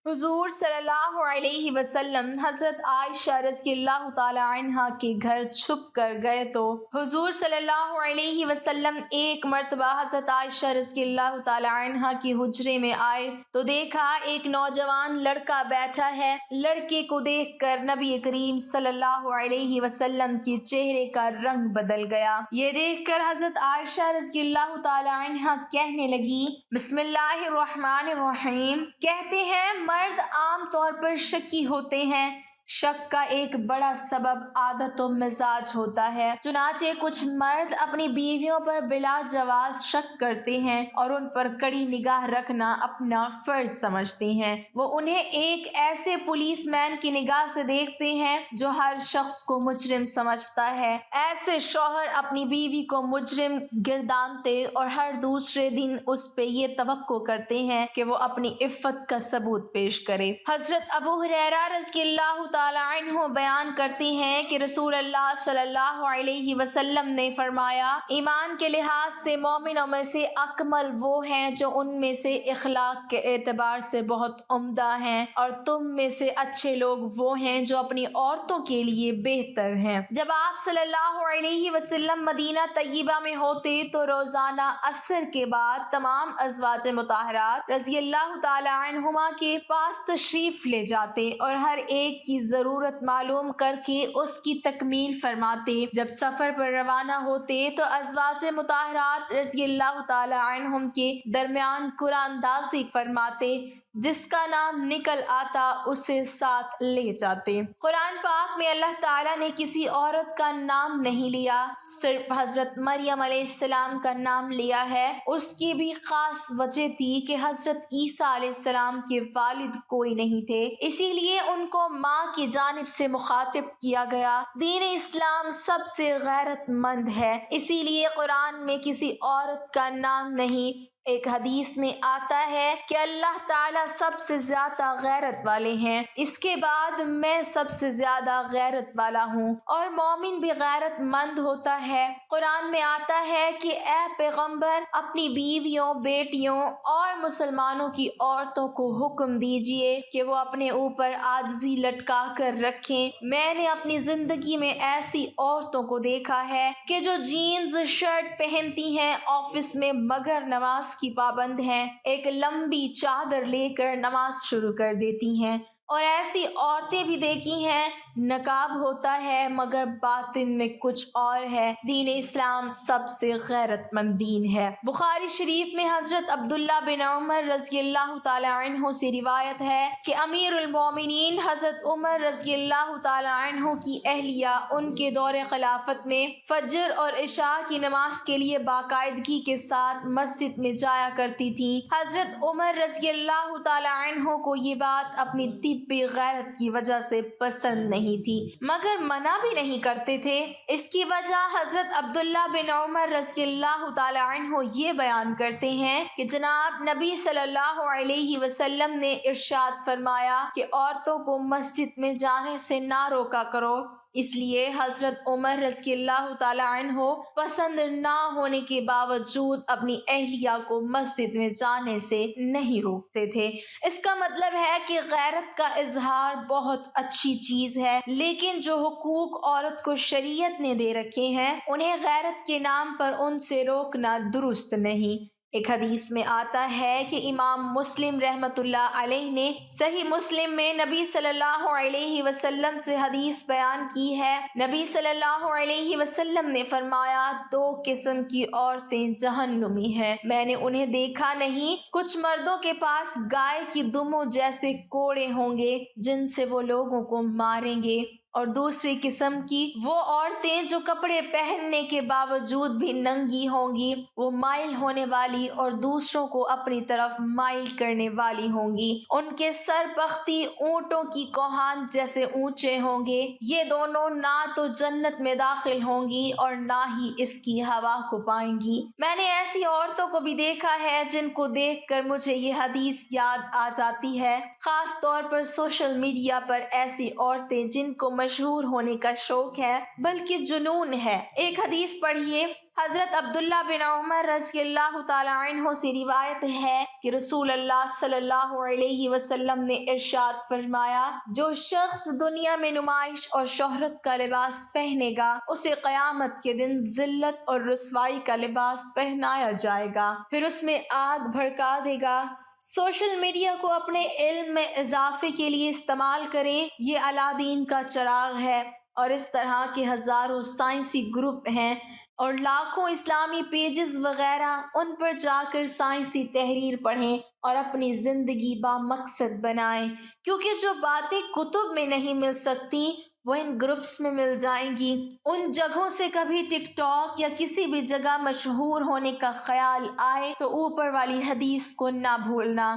حضور صلی اللہ علیہ وسلم حضرت عائشہ رضی اللہ تعالی عنہا کے گھر چھپ کر گئے تو حضور صلی اللہ علیہ وسلم ایک مرتبہ حضرت عائشہ رضی اللہ تعالی عنہا کی حجرے میں آئے تو دیکھا ایک نوجوان لڑکا بیٹھا ہے۔ لڑکے کو دیکھ کر نبی کریم صلی اللہ علیہ وسلم کے چہرے کا رنگ بدل گیا۔ یہ دیکھ کر حضرت عائشہ رضی اللہ تعالی عنہا کہنے لگی، بسم اللہ الرحمن الرحیم۔ کہتے ہیں مرد عام طور پر شکی ہوتے ہیں۔ شک کا ایک بڑا سبب عادت و مزاج ہوتا ہے۔ چنانچہ کچھ مرد اپنی بیویوں پر بلا جواز شک کرتے ہیں اور ان پر کڑی نگاہ رکھنا اپنا فرض سمجھتے ہیں۔ وہ انہیں ایک ایسے پولیس مین کی نگاہ سے دیکھتے ہیں جو ہر شخص کو مجرم سمجھتا ہے۔ ایسے شوہر اپنی بیوی کو مجرم گردانتے اور ہر دوسرے دن اس پہ یہ توقع کرتے ہیں کہ وہ اپنی عفت کا ثبوت پیش کرے۔ حضرت ابو ہریرہ رضی اللہ تعالی عنہ بیان کرتے ہیں کہ رسول اللہ صلی اللہ علیہ وسلم نے فرمایا، ایمان کے لحاظ سے مومنوں میں سے اکمل وہ ہیں جو ان میں سے اخلاق کے اعتبار سے بہت عمدہ ہیں، اور تم میں سے اچھے لوگ وہ ہیں جو اپنی عورتوں کے لیے بہتر ہیں۔ جب آپ صلی اللہ علیہ وسلم مدینہ طیبہ میں ہوتے تو روزانہ عصر کے بعد تمام ازواج مطہرات رضی اللہ تعالی عنہما کے پاس تشریف لے جاتے اور ہر ایک کی ضرورت معلوم کر کے اس کی تکمیل فرماتے۔ جب سفر پر روانہ ہوتے تو ازواج مطہرات رضی اللہ تعالی عنہم کے درمیان قرآن اندازی فرماتے، جس کا نام نکل آتا اسے ساتھ لے جاتے۔ قرآن پاک میں اللہ تعالیٰ نے کسی عورت کا نام نہیں لیا، صرف حضرت مریم علیہ السلام کا نام لیا ہے۔ اس کی بھی خاص وجہ تھی کہ حضرت عیسیٰ علیہ السلام کے والد کوئی نہیں تھے، اسی لیے ان کو ماں کی جانب سے مخاطب کیا گیا۔ دین اسلام سب سے غیرت مند ہے، اسی لیے قرآن میں کسی عورت کا نام نہیں۔ ایک حدیث میں آتا ہے کہ اللہ تعالیٰ سب سے زیادہ غیرت والے ہیں، اس کے بعد میں سب سے زیادہ غیرت والا ہوں، اور مومن بھی غیرت مند ہوتا ہے۔ قرآن میں آتا ہے کہ اے پیغمبر اپنی بیویوں، بیٹیوں اور مسلمانوں کی عورتوں کو حکم دیجئے کہ وہ اپنے اوپر عاجزی لٹکا کر رکھیں۔ میں نے اپنی زندگی میں ایسی عورتوں کو دیکھا ہے کہ جو جینز شرٹ پہنتی ہیں آفس میں مگر نماز کی پابند ہیں، ایک لمبی چادر لے کر نماز شروع کر دیتی ہیں، اور ایسی عورتیں بھی دیکھی ہیں نقاب ہوتا ہے مگر باطن میں کچھ اور ہے۔ دین اسلام سب سے غیرت مند دین ہے۔ بخاری شریف میں حضرت عبداللہ بن عمر رضی اللہ تعالی عنہ سے روایت ہے کہ امیر المومنین حضرت عمر رضی اللہ تعالی عنہ کی اہلیہ ان کے دور خلافت میں فجر اور عشاء کی نماز کے لیے باقاعدگی کے ساتھ مسجد میں جایا کرتی تھیں۔ حضرت عمر رضی اللہ تعالی عنہ کو یہ بات اپنی طبی غیرت کی وجہ سے پسند نہیں تھی، مگر منع بھی نہیں کرتے تھے۔ اس کی وجہ حضرت عبداللہ بن عمر رضی اللہ تعالی عنہ یہ بیان کرتے ہیں کہ جناب نبی صلی اللہ علیہ وسلم نے ارشاد فرمایا کہ عورتوں کو مسجد میں جانے سے نہ روکا کرو، اس لیے حضرت عمر رضی اللہ تعالی عنہ پسند نہ ہونے کے باوجود اپنی اہلیہ کو مسجد میں جانے سے نہیں روکتے تھے۔ اس کا مطلب ہے کہ غیرت کا اظہار بہت اچھی چیز ہے، لیکن جو حقوق عورت کو شریعت نے دے رکھے ہیں انہیں غیرت کے نام پر ان سے روکنا درست نہیں۔ ایک حدیث میں آتا ہے کہ امام مسلم رحمۃ اللہ علیہ نے صحیح مسلم میں نبی صلی اللہ علیہ وسلم سے حدیث بیان کی ہے۔ نبی صلی اللہ علیہ وسلم نے فرمایا، دو قسم کی عورتیں جہنمی ہیں، میں نے انہیں دیکھا نہیں، کچھ مردوں کے پاس گائے کی دموں جیسے کوڑے ہوں گے جن سے وہ لوگوں کو ماریں گے، اور دوسری قسم کی وہ عورتیں جو کپڑے پہننے کے باوجود بھی ننگی ہوں گی، وہ مائل ہونے والی اور دوسروں کو اپنی طرف مائل کرنے والی ہوں گی، ان کے سر پختی اونٹوں کی کوہان جیسے اونچے ہوں گے، یہ دونوں نہ تو جنت میں داخل ہوں گی اور نہ ہی اس کی ہوا کو پائیں گی۔ میں نے ایسی عورتوں کو بھی دیکھا ہے جن کو دیکھ کر مجھے یہ حدیث یاد آ جاتی ہے، خاص طور پر سوشل میڈیا پر ایسی عورتیں جن کو مشہور ہونے کا شوق ہے بلکہ جنون ہے۔ ایک حدیث پڑھیے، حضرت عبداللہ بن عمر رضی اللہ تعالی عنہ سے روایت ہے کہ رسول اللہ صلی اللہ علیہ وسلم نے ارشاد فرمایا، جو شخص دنیا میں نمائش اور شہرت کا لباس پہنے گا اسے قیامت کے دن ذلت اور رسوائی کا لباس پہنایا جائے گا، پھر اس میں آگ بھڑکا دے گا۔ سوشل میڈیا کو اپنے علم میں اضافے کے لیے استعمال کریں، یہ الادین کا چراغ ہے، اور اس طرح کے ہزاروں سائنسی گروپ ہیں اور لاکھوں اسلامی پیجز وغیرہ، ان پر جا کر سائنسی تحریر پڑھیں اور اپنی زندگی با مقصد بنائیں، کیونکہ جو باتیں کتب میں نہیں مل سکتی وہ ان گروپس میں مل جائیں گی۔ ان جگہوں سے کبھی ٹک ٹاک یا کسی بھی جگہ مشہور ہونے کا خیال آئے تو اوپر والی حدیث کو نہ بھولنا۔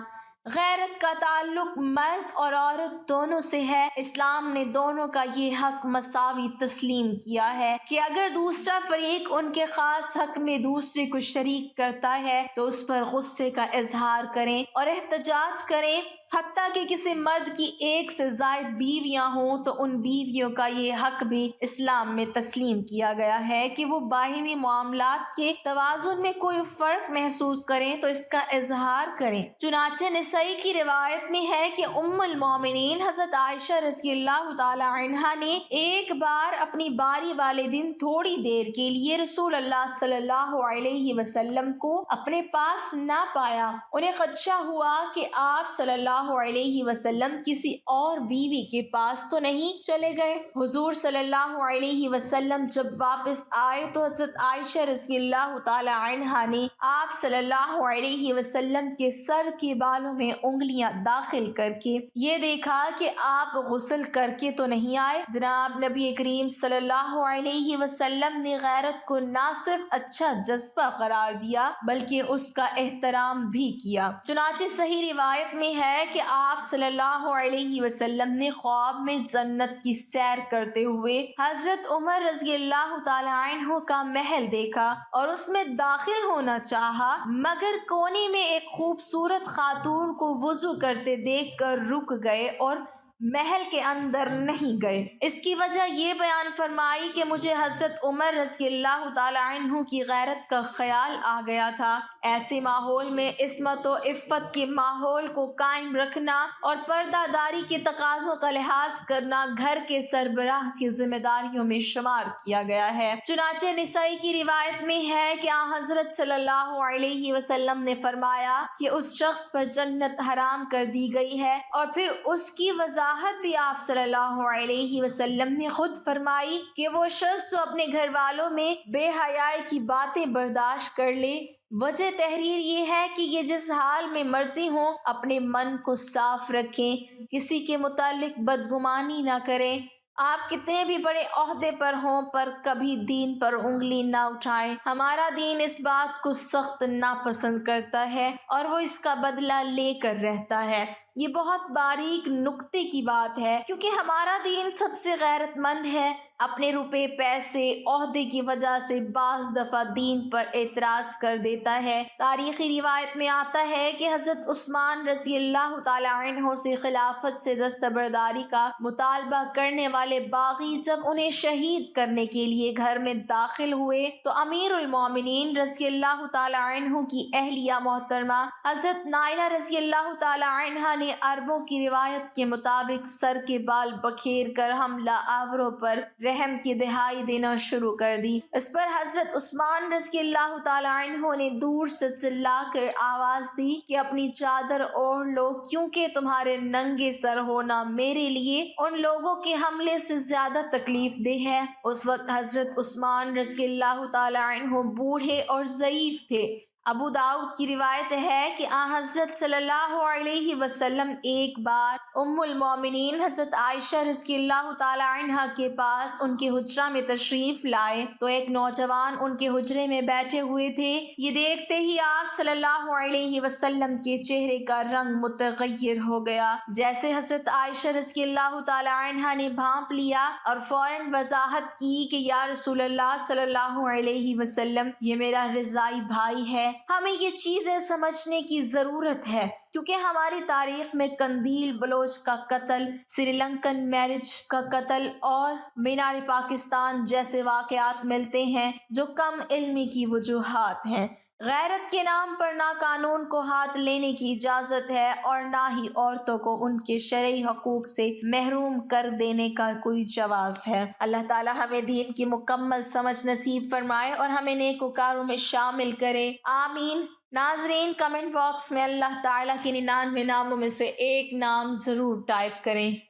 غیرت کا تعلق مرد اور عورت دونوں سے ہے۔ اسلام نے دونوں کا یہ حق مساوی تسلیم کیا ہے کہ اگر دوسرا فریق ان کے خاص حق میں دوسرے کو شریک کرتا ہے تو اس پر غصے کا اظہار کریں اور احتجاج کریں۔ حتیٰ کہ کسی مرد کی ایک سے زائد بیویاں ہوں تو ان بیویوں کا یہ حق بھی اسلام میں تسلیم کیا گیا ہے کہ وہ باہمی معاملات کے توازن میں کوئی فرق محسوس کریں تو اس کا اظہار کریں۔ چنانچہ نسائی کی روایت میں ہے کہ ام المومنین حضرت عائشہ رضی اللہ تعالی عنہا نے ایک بار اپنی باری والے دن تھوڑی دیر کے لیے رسول اللہ صلی اللہ علیہ وسلم کو اپنے پاس نہ پایا۔ انہیں خدشہ ہوا کہ آپ صلی اللہ علیہ وسلم کسی اور بیوی کے پاس تو نہیں چلے گئے۔ حضور صلی اللہ علیہ وسلم جب واپس آئے تو حضرت عائشہ رضی اللہ تعالی عنہا نے آپ صلی اللہ علیہ وسلم کے سر کے بالوں میں انگلیاں داخل کر کے یہ دیکھا کہ آپ غسل کر کے تو نہیں آئے۔ جناب نبی کریم صلی اللہ علیہ وسلم نے غیرت کو نہ صرف اچھا جذبہ قرار دیا بلکہ اس کا احترام بھی کیا۔ چنانچہ صحیح روایت میں ہے کہ آپ صلی اللہ علیہ وسلم نے خواب میں جنت کی سیر کرتے ہوئے حضرت عمر رضی اللہ تعالی عنہ کا محل دیکھا اور اس میں داخل ہونا چاہا، مگر کونے میں ایک خوبصورت خاتون کو وضو کرتے دیکھ کر رک گئے اور محل کے اندر نہیں گئے۔ اس کی وجہ یہ بیان فرمائی کہ مجھے حضرت عمر رضی اللہ تعالی عنہ کی غیرت کا خیال آ گیا تھا۔ ایسے ماحول میں عصمت و عفت کے ماحول کو قائم رکھنا اور پردہ داری کے تقاضوں کا لحاظ کرنا گھر کے سربراہ کی ذمہ داریوں میں شمار کیا گیا ہے۔ چنانچہ نسائی کی روایت میں ہے کہ حضرت صلی اللہ علیہ وسلم نے فرمایا کہ اس شخص پر جنت حرام کر دی گئی ہے، اور پھر اس کی وضاحت بھی آپ صلی اللہ علیہ وسلم نے خود فرمائی کہ وہ شخص جو اپنے گھر والوں میں بے حیائی کی باتیں برداشت کر لے۔ وجہ تحریر یہ ہے کہ یہ جس حال میں مرضی ہوں اپنے من کو صاف رکھیں، کسی کے متعلق بدگمانی نہ کریں۔ آپ کتنے بھی بڑے عہدے پر ہوں پر کبھی دین پر انگلی نہ اٹھائیں۔ ہمارا دین اس بات کو سخت ناپسند کرتا ہے اور وہ اس کا بدلہ لے کر رہتا ہے۔ یہ بہت باریک نکتے کی بات ہے کیونکہ ہمارا دین سب سے غیرت مند ہے۔ اپنے روپے پیسے عہدے کی وجہ سے بعض دفعہ دین پر اعتراض کر دیتا ہے۔ تاریخی روایت میں آتا ہے کہ حضرت عثمان رضی اللہ تعالی عنہ سے خلافت سے دستبرداری کا مطالبہ کرنے والے باغی جب انہیں شہید کرنے کے لیے گھر میں داخل ہوئے تو امیر المومنین رضی اللہ تعالی عنہ کی اہلیہ محترمہ حضرت نائلہ رضی اللہ تعالی عنہ نے عربوں کی روایت کے مطابق سر کے بال بکھیر کر حملہ آوروں پر رحم کی دہائی دینا شروع کر دی۔ اس پر حضرت عثمان رضی اللہ تعالی عنہ نے دور سے چلا کر آواز دی کہ اپنی چادر اوڑھ لو، کیونکہ تمہارے ننگے سر ہونا میرے لیے ان لوگوں کے حملے سے زیادہ تکلیف دہ ہے۔ اس وقت حضرت عثمان رضی اللہ تعالی عنہ بوڑھے اور ضعیف تھے۔ ابو داؤد کی روایت ہے کہ حضرت صلی اللہ علیہ وسلم ایک بار ام المومنین حضرت عائشہ رضی اللہ تعالی عنہا کے پاس ان کے حجرہ میں تشریف لائے تو ایک نوجوان ان کے حجرے میں بیٹھے ہوئے تھے۔ یہ دیکھتے ہی آپ صلی اللہ علیہ وسلم کے چہرے کا رنگ متغیر ہو گیا، جیسے حضرت عائشہ رضی اللہ تعالی عنہا نے بھانپ لیا اور فوراً وضاحت کی کہ یا رسول اللہ صلی اللہ علیہ وسلم، یہ میرا رضائی بھائی ہے، ہمیں یہ چیزیں سمجھنے کی ضرورت ہے کیونکہ ہماری تاریخ میں قندیل بلوچ کا قتل، سری لنکن میرج کا قتل اور مینار پاکستان جیسے واقعات ملتے ہیں جو کم علمی کی وجوہات ہیں۔ غیرت کے نام پر نہ قانون کو ہاتھ لینے کی اجازت ہے اور نہ ہی عورتوں کو ان کے شرعی حقوق سے محروم کر دینے کا کوئی جواز ہے۔ اللہ تعالی ہمیں دین کی مکمل سمجھ نصیب فرمائے اور ہمیں نیکوکاروں میں شامل کرے، آمین۔ ناظرین، کمنٹ باکس میں اللہ تعالیٰ کے 99 ناموں میں سے ایک نام ضرور ٹائپ کریں۔